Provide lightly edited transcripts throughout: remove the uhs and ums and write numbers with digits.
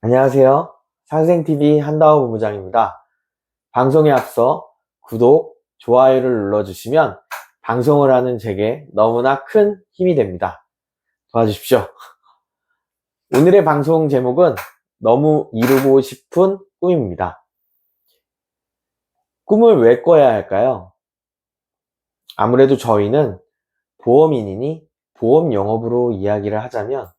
안녕하세요. 상생TV 한다호 부부장입니다. 방송에 앞서 구독, 좋아요를 눌러주시면 방송을 하는 제게 너무나 큰 힘이 됩니다. 도와주십시오. 오늘의 방송 제목은 너무 이루고 싶은 꿈입니다. 꿈을 왜 꿔야 할까요? 아무래도 저희는 보험인이니 보험 영업으로 이야기를 하자면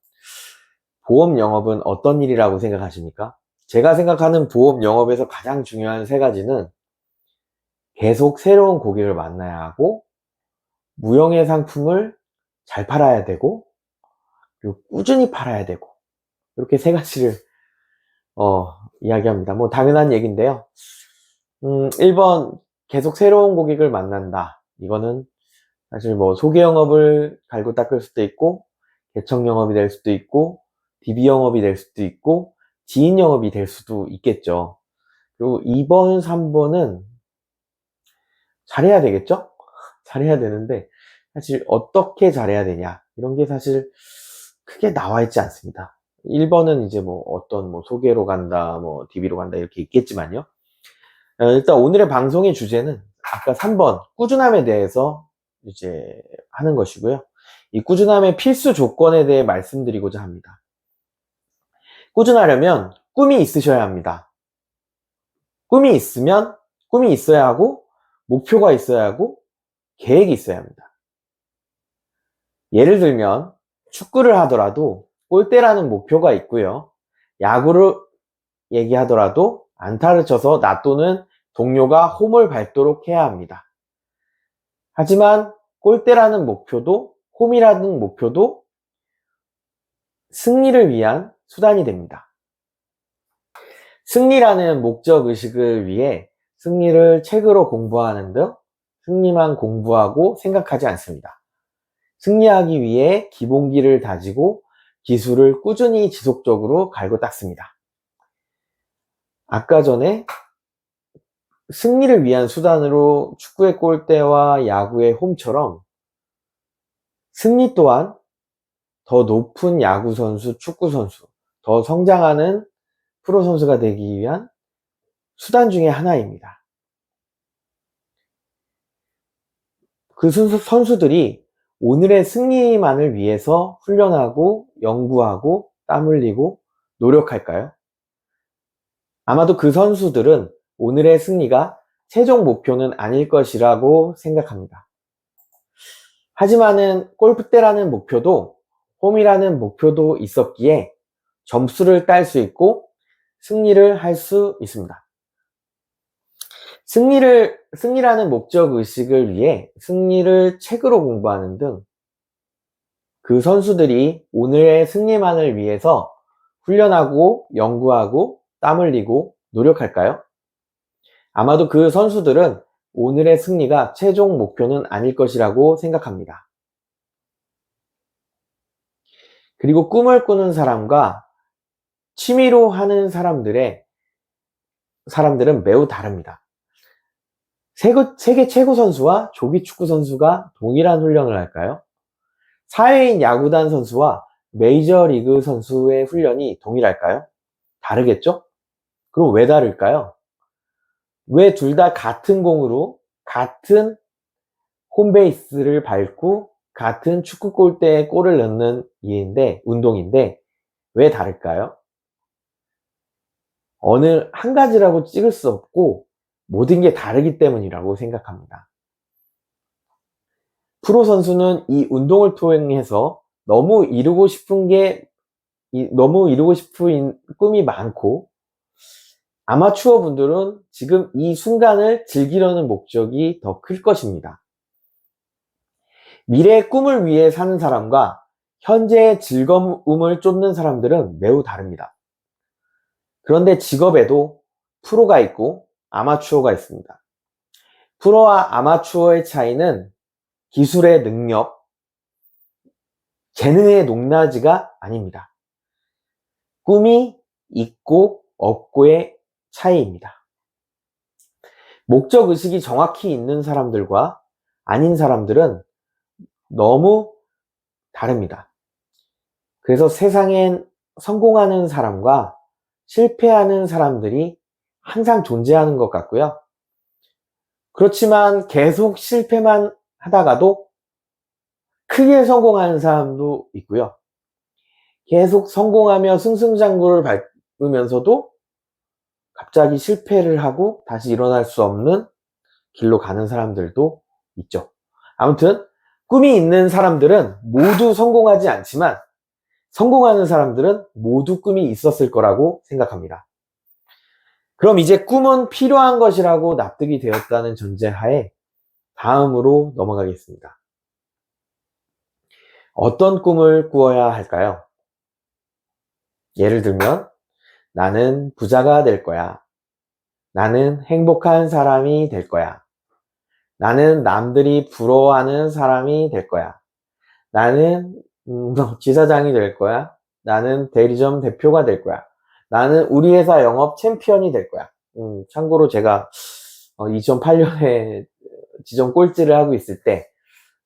보험 영업은 어떤 일이라고 생각하십니까? 제가 생각하는 보험 영업에서 가장 중요한 세 가지는 계속 새로운 고객을 만나야 하고, 무형의 상품을 잘 팔아야 되고, 그리고 꾸준히 팔아야 되고, 이렇게 세 가지를 이야기합니다. 뭐 당연한 얘기인데요. 1번 계속 새로운 고객을 만난다. 이거는 사실 뭐 소개 영업을 갈고 닦을 수도 있고, 개척 영업이 될 수도 있고, DB 영업이 될 수도 있고, 지인 영업이 될 수도 있겠죠. 그리고 2번, 3번은 잘해야 되겠죠? 잘해야 되는데, 사실 어떻게 잘해야 되냐, 이런 게 사실 크게 나와 있지 않습니다. 1번은 이제 뭐 어떤 뭐 소개로 간다, 뭐 DB로 간다, 이렇게 있겠지만요. 일단 오늘의 방송의 주제는 아까 3번 꾸준함에 대해서 이제 하는 것이고요. 이 꾸준함의 필수 조건에 대해 말씀드리고자 합니다. 꾸준하려면 꿈이 있으셔야 합니다. 꿈이 있어야 하고, 목표가 있어야 하고, 계획이 있어야 합니다. 예를 들면 축구를 하더라도 골대라는 목표가 있고요. 야구를 얘기하더라도 안타를 쳐서 놔두는 동료가 홈을 밟도록 해야 합니다. 하지만 골대라는 목표도 홈이라는 목표도 승리를 위한 수단이 됩니다. 승리라는 목적 의식을 위해 승리를 책으로 공부하는 등 승리만 공부하고 생각하지 않습니다. 승리하기 위해 기본기를 다지고 기술을 꾸준히 지속적으로 갈고 닦습니다. 아까 전에 승리를 위한 수단으로 축구의 골대와 야구의 홈처럼 승리 또한 더 높은 야구 선수, 축구 선수, 더 성장하는 프로 선수가 되기 위한 수단 중에 하나입니다. 그 선수들이 오늘의 승리만을 위해서 훈련하고 연구하고 땀 흘리고 노력할까요? 아마도 그 선수들은 오늘의 승리가 최종 목표는 아닐 것이라고 생각합니다. 하지만은 골프대라는 목표도 홈이라는 목표도 있었기에 점수를 딸 수 있고 승리를 할 수 있습니다. 승리라는 목적 의식을 위해 승리를 책으로 공부하는 등 그 선수들이 오늘의 승리만을 위해서 훈련하고 연구하고 땀 흘리고 노력할까요? 아마도 그 선수들은 오늘의 승리가 최종 목표는 아닐 것이라고 생각합니다. 그리고 꿈을 꾸는 사람과 취미로 하는 사람들은 매우 다릅니다. 세계 최고 선수와 조기 축구 선수가 동일한 훈련을 할까요? 사회인 야구단 선수와 메이저리그 선수의 훈련이 동일할까요? 다르겠죠? 그럼 왜 다를까요? 왜 둘 다 같은 공으로 같은 홈베이스를 밟고 같은 축구 골대에 골을 넣는 운동인데 왜 다를까요? 어느 한 가지라고 찍을 수 없고 모든 게 다르기 때문이라고 생각합니다. 프로 선수는 이 운동을 통해서 너무 이루고 싶은 꿈이 많고, 아마추어 분들은 지금 이 순간을 즐기려는 목적이 더 클 것입니다. 미래의 꿈을 위해 사는 사람과 현재의 즐거움을 쫓는 사람들은 매우 다릅니다. 그런데 직업에도 프로가 있고 아마추어가 있습니다. 프로와 아마추어의 차이는 기술의 능력, 재능의 높낮이가 아닙니다. 꿈이 있고 없고의 차이입니다. 목적 의식이 정확히 있는 사람들과 아닌 사람들은 너무 다릅니다. 그래서 세상엔 성공하는 사람과 실패하는 사람들이 항상 존재하는 것 같고요. 그렇지만 계속 실패만 하다가도 크게 성공하는 사람도 있고요. 계속 성공하며 승승장구를 밟으면서도 갑자기 실패를 하고 다시 일어날 수 없는 길로 가는 사람들도 있죠. 아무튼 꿈이 있는 사람들은 모두 성공하지 않지만 성공하는 사람들은 모두 꿈이 있었을 거라고 생각합니다. 그럼 이제 꿈은 필요한 것이라고 납득이 되었다는 전제하에 다음으로 넘어가겠습니다. 어떤 꿈을 꾸어야 할까요? 예를 들면 나는 부자가 될 거야. 나는 행복한 사람이 될 거야. 나는 남들이 부러워하는 사람이 될 거야. 나는 지사장이 될 거야. 나는 대리점 대표가 될 거야. 나는 우리 회사 영업 챔피언이 될 거야. 참고로 제가 2008년에 지점 꼴찌를 하고 있을 때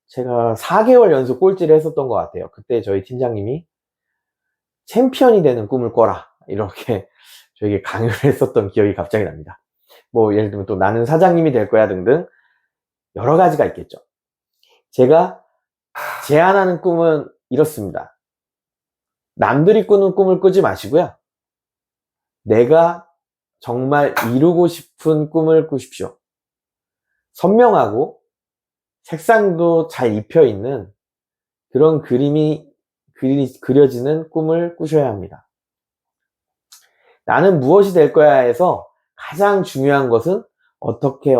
제가 4개월 연속 꼴찌를 했었던 것 같아요. 그때 저희 팀장님이 챔피언이 되는 꿈을 꿔라 이렇게 저에게 강요를 했었던 기억이 갑자기 납니다. 뭐 예를 들면 또 나는 사장님이 될 거야 등등 여러 가지가 있겠죠. 제가 제안하는 꿈은 이렇습니다. 남들이 꾸는 꿈을 꾸지 마시고요. 내가 정말 이루고 싶은 꿈을 꾸십시오. 선명하고 색상도 잘 입혀 있는 그런 그림이 그려지는 꿈을 꾸셔야 합니다. 나는 무엇이 될 거야 해서 가장 중요한 것은 어떻게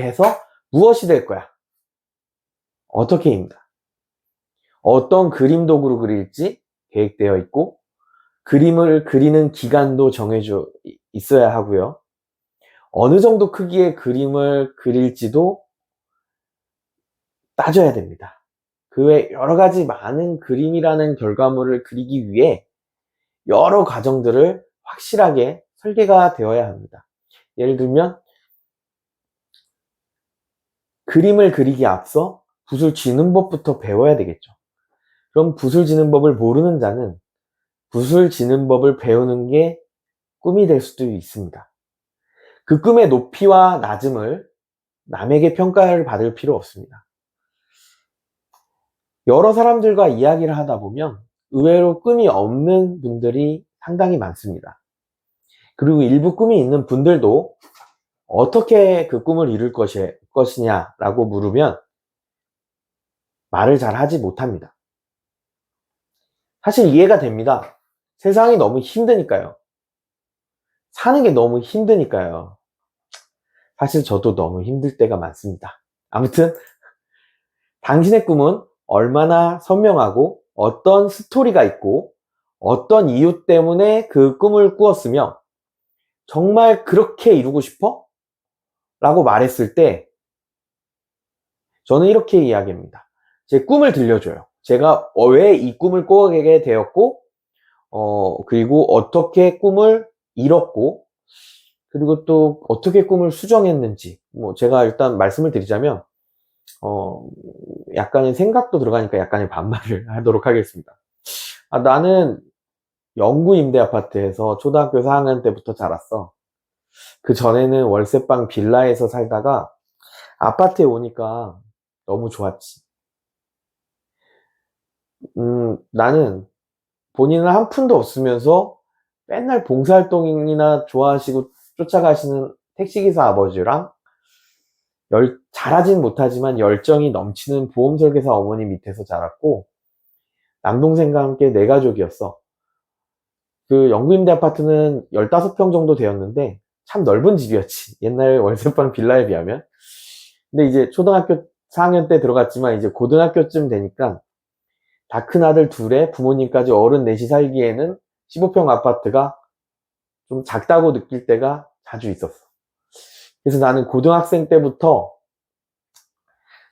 해서 무엇이 될 거야. 어떻게입니다. 어떤 그림 도구로 그릴지 계획되어 있고 그림을 그리는 기간도 정해져 있어야 하고요. 어느 정도 크기의 그림을 그릴지도 따져야 됩니다. 그 외 여러 가지 많은 그림이라는 결과물을 그리기 위해 여러 과정들을 확실하게 설계가 되어야 합니다. 예를 들면 그림을 그리기 앞서 붓을 쥐는 법부터 배워야 되겠죠. 그럼 붓을 쥐는 법을 모르는 자는 붓을 쥐는 법을 배우는 게 꿈이 될 수도 있습니다. 그 꿈의 높이와 낮음을 남에게 평가를 받을 필요 없습니다. 여러 사람들과 이야기를 하다 보면 의외로 꿈이 없는 분들이 상당히 많습니다. 그리고 일부 꿈이 있는 분들도 어떻게 그 꿈을 이룰 것이냐라고 물으면 말을 잘 하지 못합니다. 사실 이해가 됩니다. 세상이 너무 힘드니까요. 사는 게 너무 힘드니까요. 사실 저도 너무 힘들 때가 많습니다. 아무튼 당신의 꿈은 얼마나 선명하고 어떤 스토리가 있고 어떤 이유 때문에 그 꿈을 꾸었으며 정말 그렇게 이루고 싶어? 라고 말했을 때 저는 이렇게 이야기합니다. 제 꿈을 들려줘요. 제가 왜 이 꿈을 꾸게 되었고 그리고 어떻게 꿈을 이뤘고 그리고 또 어떻게 꿈을 수정했는지 뭐 제가 일단 말씀을 드리자면 약간의 생각도 들어가니까 약간의 반말을 하도록 하겠습니다. 나는 영구 임대 아파트에서 초등학교 4학년 때부터 자랐어. 그 전에는 월세방 빌라에서 살다가 아파트에 오니까 너무 좋았지. 나는 본인은 한 푼도 없으면서 맨날 봉사활동이나 좋아하시고 쫓아가시는 택시기사 아버지랑 잘하진 못하지만 열정이 넘치는 보험설계사 어머니 밑에서 자랐고 남동생과 함께 4가족이었어. 그 영구임대 아파트는 15평 정도 되었는데 참 넓은 집이었지. 옛날 월세방 빌라에 비하면. 근데 이제 초등학교 4학년 때 들어갔지만 이제 고등학교쯤 되니까 다 큰 아들 둘에 부모님까지 어른 넷이 살기에는 15평 아파트가 좀 작다고 느낄 때가 자주 있었어. 그래서 나는 고등학생 때부터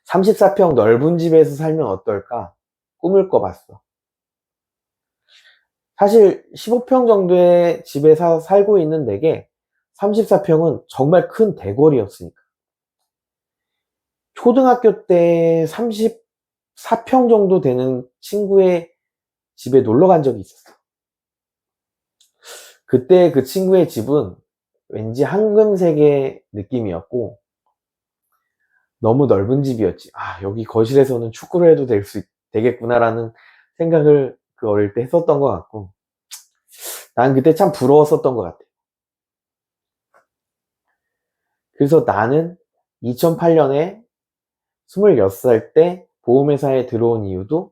34평 넓은 집에서 살면 어떨까 꿈을 꿔봤어. 사실 15평 정도의 집에 살고 있는 내게 34평은 정말 큰 대궐이었으니까. 초등학교 때 34평 정도 되는 친구의 집에 놀러 간 적이 있었어. 그때 그 친구의 집은 왠지 황금색의 느낌이었고 너무 넓은 집이었지. 아, 여기 거실에서는 축구를 해도 되겠구나라는 생각을 그 어릴 때 했었던 것 같고 난 그때 참 부러웠었던 것 같아. 그래서 나는 2008년에 26살 때 보험회사에 들어온 이유도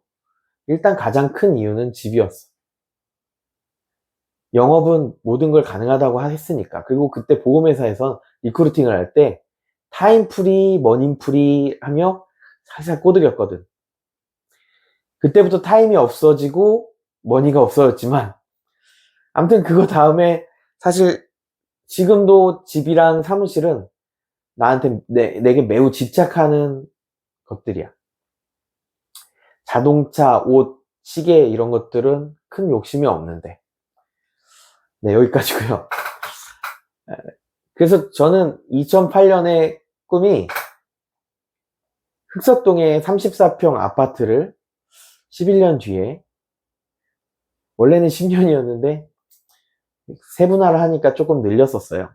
일단 가장 큰 이유는 집이었어. 영업은 모든 걸 가능하다고 했으니까. 그리고 그때 보험회사에서 리크루팅을 할 때 타임 프리, 머니 프리 하며 살살 꼬드겼거든. 그때부터 타임이 없어지고 머니가 없어졌지만 아무튼 그거 다음에 사실 지금도 집이랑 사무실은 나한테 내게 매우 집착하는 것들이야. 자동차, 옷, 시계 이런 것들은 큰 욕심이 없는데. 네, 여기까지고요. 그래서 저는 2008년의 꿈이 흑석동의 34평 아파트를 11년 뒤에, 원래는 10년이었는데 세분화를 하니까 조금 늘렸었어요.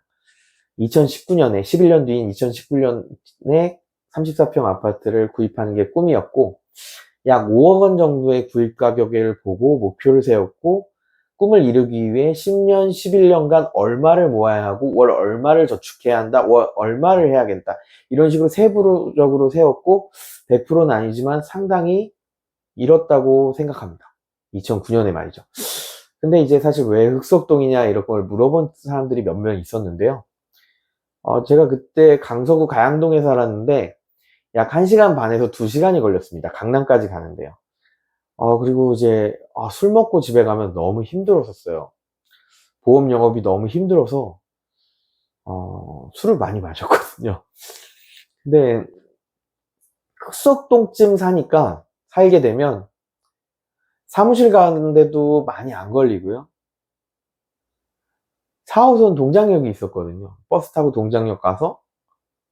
2019년에, 11년 뒤인 2019년에 34평 아파트를 구입하는 게 꿈이었고 약 5억 원 정도의 구입 가격을 보고 목표를 세웠고 꿈을 이루기 위해 10년, 11년간 얼마를 모아야 하고 월 얼마를 저축해야 한다, 월 얼마를 해야겠다 이런 식으로 세부적으로 세웠고 100%는 아니지만 상당히 이뤘다고 생각합니다. 2009년에 말이죠. 근데 이제 사실 왜 흑석동이냐 이런 걸 물어본 사람들이 몇 명 있었는데요. 제가 그때 강서구 가양동에 살았는데 약 1시간 반에서 2시간이 걸렸습니다. 강남까지 가는데요. 그리고 이제 술 먹고 집에 가면 너무 힘들었었어요. 보험 영업이 너무 힘들어서 술을 많이 마셨거든요. 근데 흑석동쯤 살게 되면 사무실 가는데도 많이 안 걸리고요. 4호선 동장역이 있었거든요. 버스 타고 동장역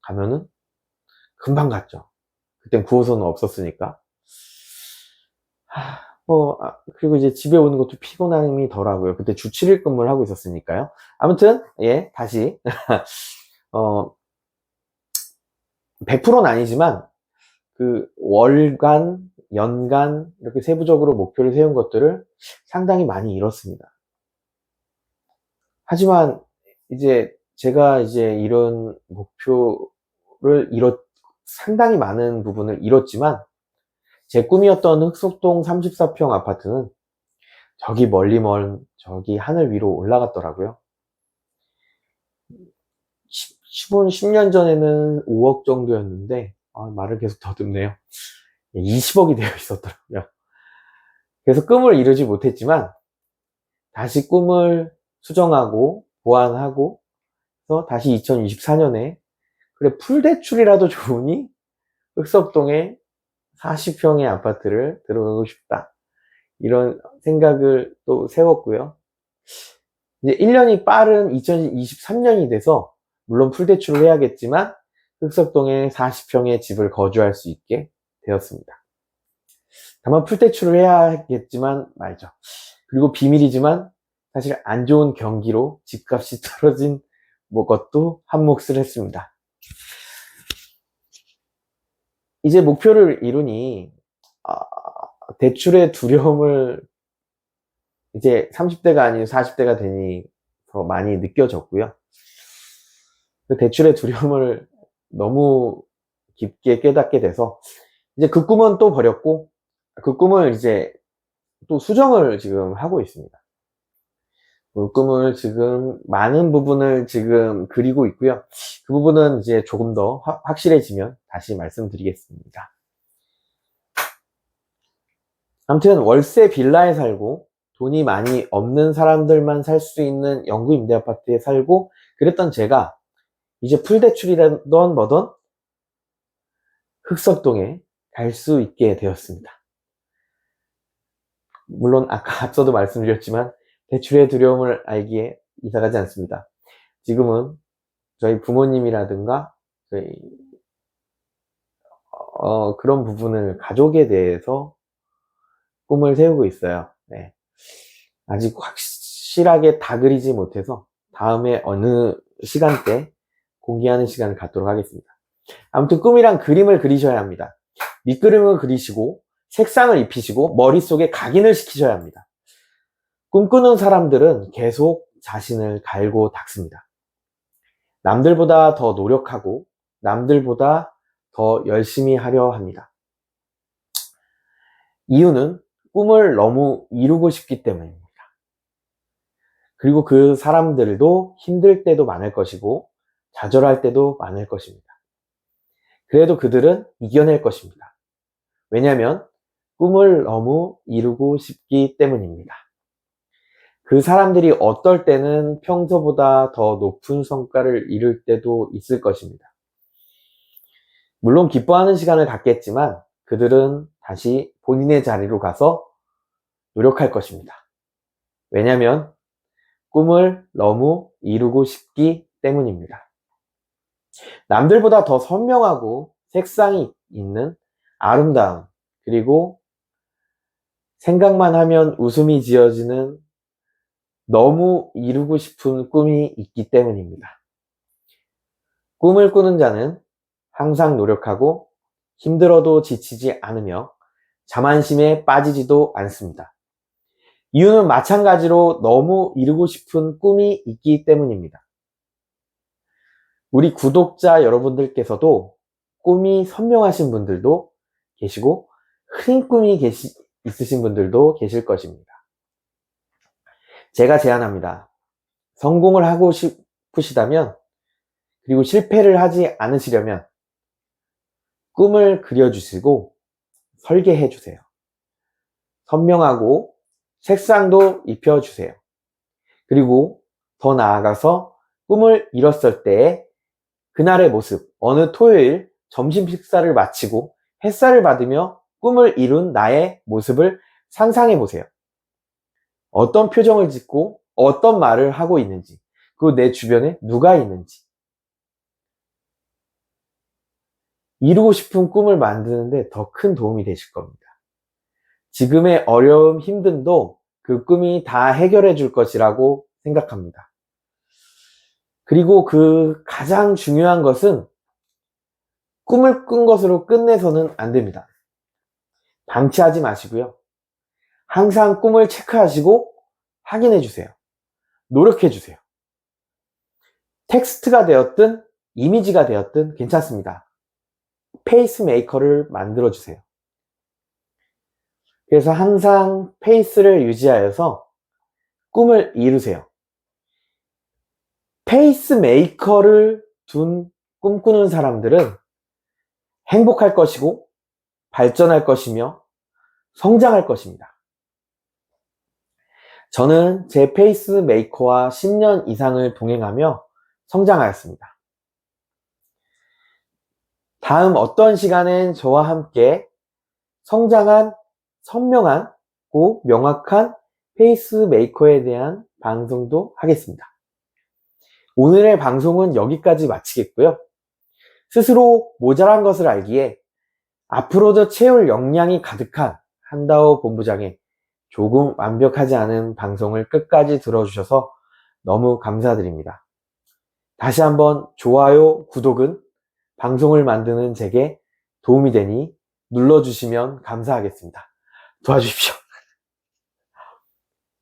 가면은 금방 갔죠. 그땐 9호선은 없었으니까. 그리고 이제 집에 오는 것도 피곤함이 덜하고요. 그때 주 7일 근무를 하고 있었으니까요. 아무튼, 예, 다시. 100%는 아니지만, 그, 월간, 연간, 이렇게 세부적으로 목표를 세운 것들을 상당히 많이 이뤘습니다. 하지만, 이제, 제가 이제 이런 목표를 상당히 많은 부분을 이뤘지만, 제 꿈이었던 흑석동 34평 아파트는 저기 멀리 먼 저기 하늘 위로 올라갔더라고요. 10년 전에는 5억 정도였는데 말을 계속 더듬네요. 20억이 되어 있었더라고요. 그래서 꿈을 이루지 못했지만 다시 꿈을 수정하고 보완하고 그래서 다시 2024년에 그래 풀대출이라도 좋으니 흑석동에 40평의 아파트를 들어가고 싶다. 이런 생각을 또 세웠고요. 이제 1년이 빠른 2023년이 돼서 물론 풀대출을 해야겠지만 흑석동에 40평의 집을 거주할 수 있게 되었습니다. 다만 풀대출을 해야겠지만 말이죠. 그리고 비밀이지만 사실 안 좋은 경기로 집값이 떨어진 것도 한 몫을 했습니다. 이제 목표를 이루니 대출의 두려움을 이제 30대가 아닌 40대가 되니 더 많이 느껴졌고요. 그 대출의 두려움을 너무 깊게 깨닫게 돼서 이제 그 꿈은 또 버렸고 그 꿈을 이제 또 수정을 지금 하고 있습니다. 그 꿈을 지금 많은 부분을 지금 그리고 있고요. 그 부분은 이제 조금 더 확실해지면 다시 말씀드리겠습니다. 아무튼 월세 빌라에 살고 돈이 많이 없는 사람들만 살 수 있는 영구 임대 아파트에 살고 그랬던 제가 이제 풀대출이던 뭐던 흑석동에 갈 수 있게 되었습니다. 물론 아까 앞서도 말씀드렸지만 대출의 두려움을 알기에 이사가지 않습니다. 지금은 저희 부모님이라든가 저희 그런 부분을 가족에 대해서 꿈을 세우고 있어요. 네. 아직 확실하게 다 그리지 못해서 다음에 어느 시간대 공개하는 시간을 갖도록 하겠습니다. 아무튼 꿈이란 그림을 그리셔야 합니다. 밑그림을 그리시고 색상을 입히시고 머릿속에 각인을 시키셔야 합니다. 꿈꾸는 사람들은 계속 자신을 갈고 닦습니다. 남들보다 더 노력하고 남들보다 더 열심히 하려 합니다. 이유는 꿈을 너무 이루고 싶기 때문입니다. 그리고 그 사람들도 힘들 때도 많을 것이고 좌절할 때도 많을 것입니다. 그래도 그들은 이겨낼 것입니다. 왜냐하면 꿈을 너무 이루고 싶기 때문입니다. 그 사람들이 어떨 때는 평소보다 더 높은 성과를 이룰 때도 있을 것입니다. 물론 기뻐하는 시간을 갖겠지만 그들은 다시 본인의 자리로 가서 노력할 것입니다. 왜냐하면 꿈을 너무 이루고 싶기 때문입니다. 남들보다 더 선명하고 색상이 있는 아름다움, 그리고 생각만 하면 웃음이 지어지는 너무 이루고 싶은 꿈이 있기 때문입니다. 꿈을 꾸는 자는 항상 노력하고 힘들어도 지치지 않으며 자만심에 빠지지도 않습니다. 이유는 마찬가지로 너무 이루고 싶은 꿈이 있기 때문입니다. 우리 구독자 여러분들께서도 꿈이 선명하신 분들도 계시고 큰 꿈이 있으신 분들도 계실 것입니다. 제가 제안합니다. 성공을 하고 싶으시다면, 그리고 실패를 하지 않으시려면 꿈을 그려주시고 설계해 주세요. 선명하고 색상도 입혀주세요. 그리고 더 나아가서 꿈을 이뤘을 때의 그날의 모습, 어느 토요일 점심 식사를 마치고 햇살을 받으며 꿈을 이룬 나의 모습을 상상해 보세요. 어떤 표정을 짓고 어떤 말을 하고 있는지, 그리고 내 주변에 누가 있는지. 이루고 싶은 꿈을 만드는데 더 큰 도움이 되실 겁니다. 지금의 어려움, 힘듦도 그 꿈이 다 해결해 줄 것이라고 생각합니다. 그리고 그 가장 중요한 것은 꿈을 꾼 것으로 끝내서는 안 됩니다. 방치하지 마시고요. 항상 꿈을 체크하시고 확인해 주세요. 노력해 주세요. 텍스트가 되었든 이미지가 되었든 괜찮습니다. 페이스메이커를 만들어 주세요. 그래서 항상 페이스를 유지하여서 꿈을 이루세요. 페이스메이커를 둔 꿈꾸는 사람들은 행복할 것이고 발전할 것이며 성장할 것입니다. 저는 제 페이스메이커와 10년 이상을 동행하며 성장하였습니다. 다음 어떤 시간엔 저와 함께 성장한, 선명하고 명확한 페이스메이커에 대한 방송도 하겠습니다. 오늘의 방송은 여기까지 마치겠고요. 스스로 모자란 것을 알기에 앞으로도 채울 역량이 가득한 한다호 본부장의 조금 완벽하지 않은 방송을 끝까지 들어주셔서 너무 감사드립니다. 다시 한번 좋아요, 구독은 방송을 만드는 제게 도움이 되니 눌러주시면 감사하겠습니다. 도와주십시오.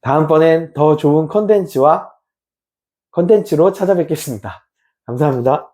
다음번엔 더 좋은 컨텐츠로 찾아뵙겠습니다. 감사합니다.